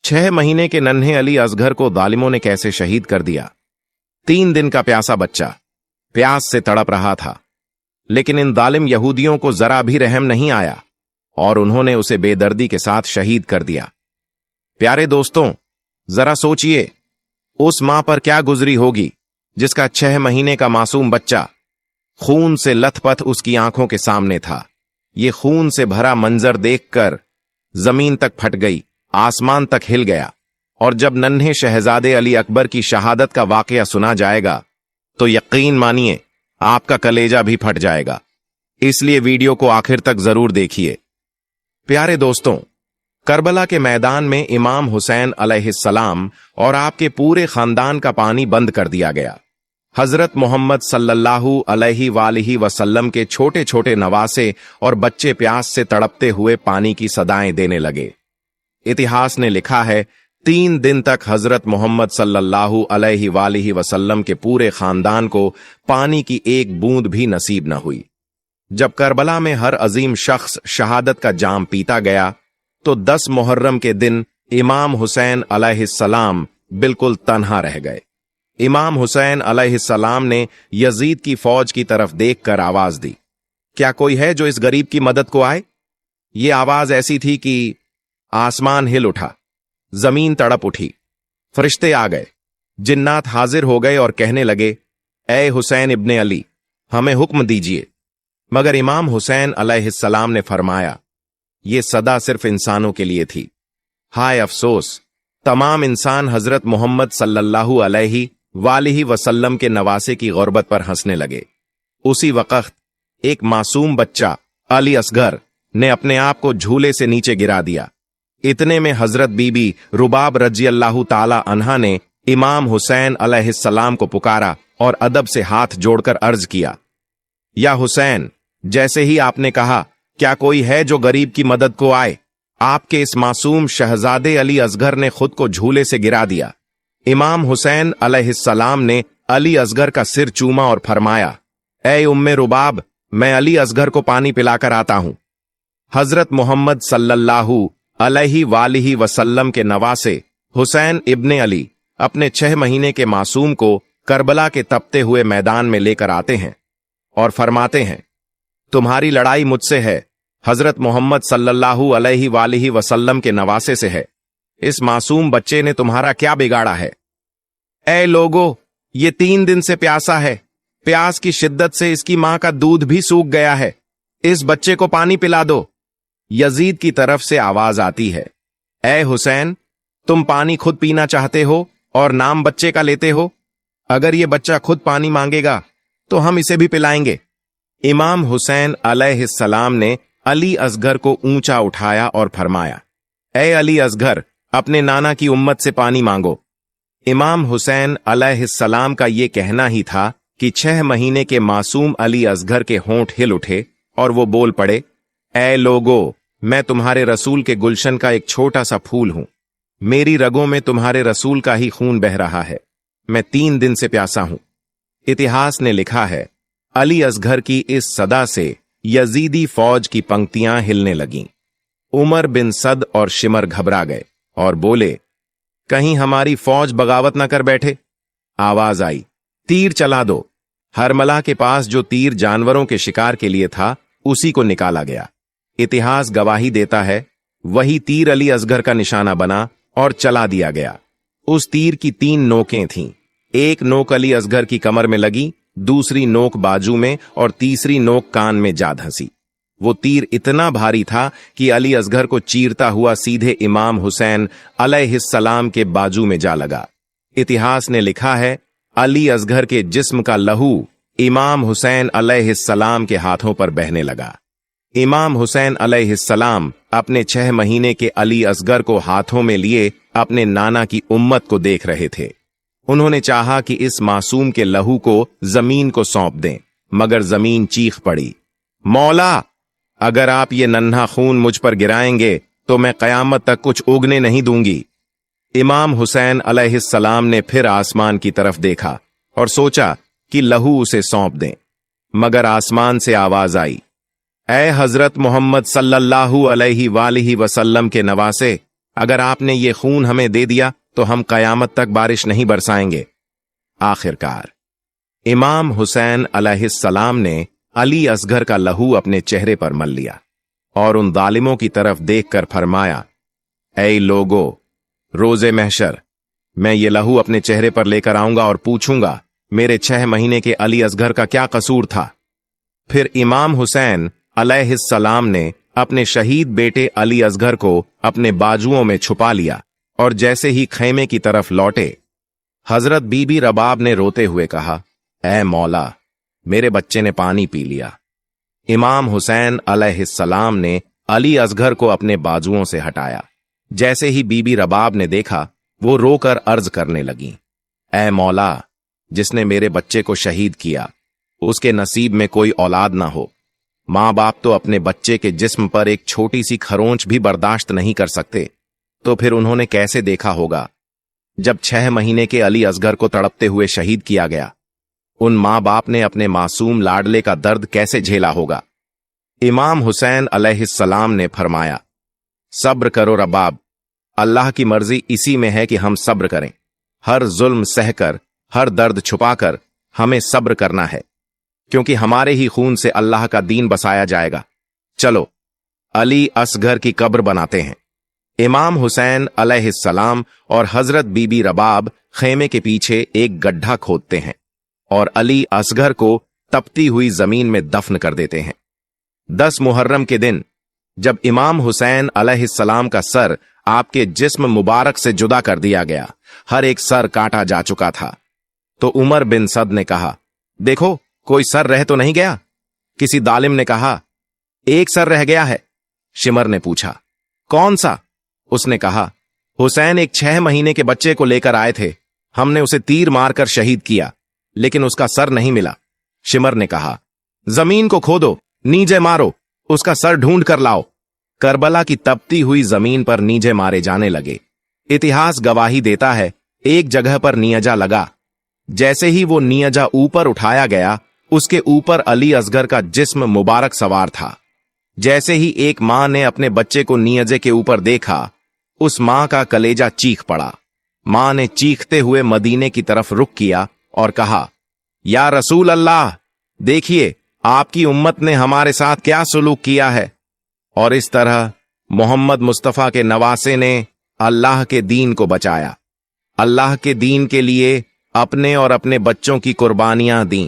6 महीने के नन्हे अली असगर को जालिमों ने कैसे शहीद कर दिया। 3 दिन का प्यासा बच्चा प्यास से तड़प रहा था, लेकिन इन जालिम यहूदियों को जरा भी रहम नहीं आया और उन्होंने उसे बेदर्दी के साथ शहीद कर दिया। प्यारे दोस्तों, जरा सोचिए उस मां पर क्या गुजरी होगी जिसका 6 महीने का मासूम बच्चा खून से लथपथ उसकी आंखों के सामने था। ये खून से भरा मंजर देखकर जमीन तक फट गई, आसमान तक हिल गया। और जब नन्हे शहजादे अली अकबर की शहादत का वाकया सुना जाएगा तो यकीन मानिए आपका कलेजा भी फट जाएगा। इसलिए वीडियो को आखिर तक जरूर देखिए। प्यारे दोस्तों, करबला के मैदान में इमाम हुसैन अलैहिस्सलाम और आपके पूरे खानदान का पानी बंद कर दिया गया। हजरत मोहम्मद सल्लल्लाहु अलैहि वसल्लम के छोटे छोटे नवासे और बच्चे प्यास से तड़पते हुए पानी की सदाएं देने लगे। इतिहास ने लिखा है 3 दिन तक हजरत मोहम्मद सल्लल्लाहु अलैहि वसल्लम के पूरे खानदान को पानी की एक बूंद भी नसीब न हुई। जब करबला में हर अजीम शख्स शहादत का जाम पीता गया तो 10 मुहर्रम के दिन इमाम हुसैन अलैहिस्सलाम बिल्कुल तन्हा रह गए। इमाम हुसैन अलैहिस्सलाम ने यजीद की फौज की तरफ देखकर आवाज दी, क्या कोई है जो इस गरीब की मदद को आए? ये आवाज ऐसी थी कि आसमान हिल उठा, जमीन तड़प उठी, फरिश्ते आ गए, जिन्नात हाजिर हो गए और कहने लगे, ए हुसैन इब्ने अली, हमें हुक्म दीजिए। मगर इमाम हुसैन अलैहिस्सलाम ने फरमाया, ये सदा सिर्फ इंसानों के लिए थी। हाय अफसोस, तमाम इंसान हजरत मोहम्मद सल्लल्लाहु अलैहि वसल्लम के नवासे की गुर्बत पर हंसने लगे। उसी वक्त एक मासूम बच्चा अली असगर ने अपने आप को झूले से नीचे गिरा दिया। इतने में हजरत बीबी रुबाब रज़ियल्लाहु ताला अन्हा ने इमाम हुसैन अलैहिस्सलाम को पुकारा और अदब से हाथ जोड़कर अर्ज किया, या हुसैन, जैसे ही आपने कहा, क्या कोई है जो गरीब की मदद को आए? आपके इस मासूम शहजादे अली असगर ने खुद को झूले से गिरा दिया। इमाम हुसैन अलैहिस्सलाम ने अली असगर का सिर चूमा और फरमाया, ए उम्मे रुबाब, मैं अली असगर को पानी पिलाकर आता हूं। हजरत मोहम्मद सल्लल्लाहु अलैहि वसल्लम के नवासे हुसैन इब्ने अली अपने 6 महीने के मासूम को करबला के तपते हुए मैदान में लेकर आते हैं और फरमाते हैं, तुम्हारी लड़ाई मुझसे है, हजरत मोहम्मद सल्लल्लाहु अलैहि वसल्लम के नवासे से है। इस मासूम बच्चे ने तुम्हारा क्या बिगाड़ा है? ए लोगो, ये 3 दिन से प्यासा है, प्यास की शिद्दत से इसकी मां का दूध भी सूख गया है, इस बच्चे को पानी पिला दो। यजीद की तरफ से आवाज आती है, ए हुसैन, तुम पानी खुद पीना चाहते हो और नाम बच्चे का लेते हो? अगर ये बच्चा खुद पानी मांगेगा तो हम इसे भी पिलाएंगे। इमाम हुसैन अलैहिस्सलाम ने अली असगर को ऊंचा उठाया और फरमाया, ए अली असगर, अपने नाना की उम्मत से पानी मांगो। इमाम हुसैन अलैहिस्सलाम का यह कहना ही था कि 6 महीने के मासूम अली असगर के होंठ हिल उठे और वो बोल पड़े, ए लोगो, मैं तुम्हारे रसूल के गुलशन का एक छोटा सा फूल हूं, मेरी रगों में तुम्हारे रसूल का ही खून बह रहा है, मैं 3 दिन से प्यासा हूं। इतिहास ने लिखा है, अली असगर की इस सदा से यजीदी फौज की पंक्तियां हिलने लगीं। उमर बिन सद और शिमर घबरा गए और बोले, कहीं हमारी फौज बगावत न कर बैठे। आवाज आई, तीर चला दो। हरमला के पास जो तीर जानवरों के शिकार के लिए था, उसी को निकाला गया। इतिहास गवाही देता है, वही तीर अली असगर का निशाना बना और चला दिया गया। उस तीर की 3 नोकें थीं। एक नोक अली असगर की कमर में लगी, दूसरी नोक बाजू में और तीसरी नोक कान में जा धंसी। वो तीर इतना भारी था कि अली असगर को चीरता हुआ सीधे इमाम हुसैन अलैहिस्सलाम के बाजू में जा लगा। इतिहास ने लिखा है, अली असगर के जिस्म का लहू इमाम हुसैन अलैहिस्सलाम के हाथों पर बहने लगा। इमाम हुसैन अलैहिस्सलाम अपने 6 महीने के अली असगर को हाथों में लिए अपने नाना की उम्मत को देख रहे थे। उन्होंने चाहा कि इस मासूम के लहू को जमीन को सौंप दें, मगर जमीन चीख पड़ी, मौला, अगर आप ये नन्हा खून मुझ पर गिराएंगे तो मैं कयामत तक कुछ उगने नहीं दूंगी। इमाम हुसैन अलैहिस्सलाम ने फिर आसमान की तरफ देखा और सोचा कि लहू उसे सौंप दें, मगर आसमान से आवाज आई, ए हजरत मोहम्मद सल्लल्लाहु अलैहि वसल्लम के नवासे, अगर आपने ये खून हमें दे दिया तो हम कयामत तक बारिश नहीं बरसाएंगे। आखिरकार इमाम हुसैन अलैहिस्सलाम ने अली असगर का लहू अपने चेहरे पर मल लिया और उन जालिमों की तरफ देखकर फरमाया, ऐ लोगो, रोजे महशर मैं ये लहू अपने चेहरे पर लेकर आऊंगा और पूछूंगा मेरे 6 महीने के अली असगर का क्या कसूर था। फिर इमाम हुसैन अलैहिस्सलाम ने अपने शहीद बेटे अली असगर को अपने बाजुओं में छुपा लिया और जैसे ही खैमे की तरफ लौटे, हजरत बीबी रबाब ने रोते हुए कहा, ऐ मौला, मेरे बच्चे ने पानी पी लिया। इमाम हुसैन अलैहिस्सलाम ने अली असगर को अपने बाजुओं से हटाया। जैसे ही बीबी रबाब ने देखा, वो रोकर अर्ज करने लगी, ऐ मौला, जिसने मेरे बच्चे को शहीद किया उसके नसीब में कोई औलाद ना हो। मां बाप तो अपने बच्चे के जिस्म पर एक छोटी सी खरोंच भी बर्दाश्त नहीं कर सकते, तो फिर उन्होंने कैसे देखा होगा जब 6 महीने के अली असगर को तड़पते हुए शहीद किया गया। उन मां बाप ने अपने मासूम लाडले का दर्द कैसे झेला होगा। इमाम हुसैन अलैहिस्सलाम ने फरमाया, सब्र करो रबाब, अल्लाह की मर्जी इसी में है कि हम सब्र करें। हर जुल्म सहकर, हर दर्द छुपाकर हमें सब्र करना है, क्योंकि हमारे ही खून से अल्लाह का दीन बसाया जाएगा। चलो अली असगर की कब्र बनाते हैं। इमाम हुसैन अलैहिस्सलाम और हजरत बीबी रबाब खेमे के पीछे एक गड्ढा खोदते हैं और अली असगर को तपती हुई जमीन में दफन कर देते हैं। 10 मुहर्रम के दिन जब इमाम हुसैन अलैहिस्सलाम का सर आपके जिस्म मुबारक से जुदा कर दिया गया, हर एक सर काटा जा चुका था, तो उमर बिन सद ने कहा, देखो कोई सर रह तो नहीं गया। किसी दालिम ने कहा, एक सर रह गया है। शिमर ने पूछा, कौन सा? उसने कहा, हुसैन एक 6 महीने के बच्चे को लेकर आए थे, हमने उसे तीर मारकर शहीद किया, लेकिन उसका सर नहीं मिला। शिमर ने कहा, जमीन को खोदो, नीचे मारो, उसका सर ढूंढ कर लाओ। करबला की तपती हुई जमीन पर नीचे मारे जाने लगे। इतिहास गवाही देता है, एक जगह पर नियजा लगा। जैसे ही वो नियजा ऊपर उठाया गया, उसके ऊपर अली असगर का जिस्म मुबारक सवार था। जैसे ही एक मां ने अपने बच्चे को नियजे के ऊपर देखा, उस मां का कलेजा चीख पड़ा। मां ने चीखते हुए मदीने की तरफ रुख किया और कहा, या रसूल अल्लाह, देखिए आपकी उम्मत ने हमारे साथ क्या सुलूक किया है। और इस तरह मोहम्मद मुस्तफा के नवासे ने अल्लाह के दीन को बचाया, अल्लाह के दीन के लिए अपने और अपने बच्चों की कुर्बानियां दी।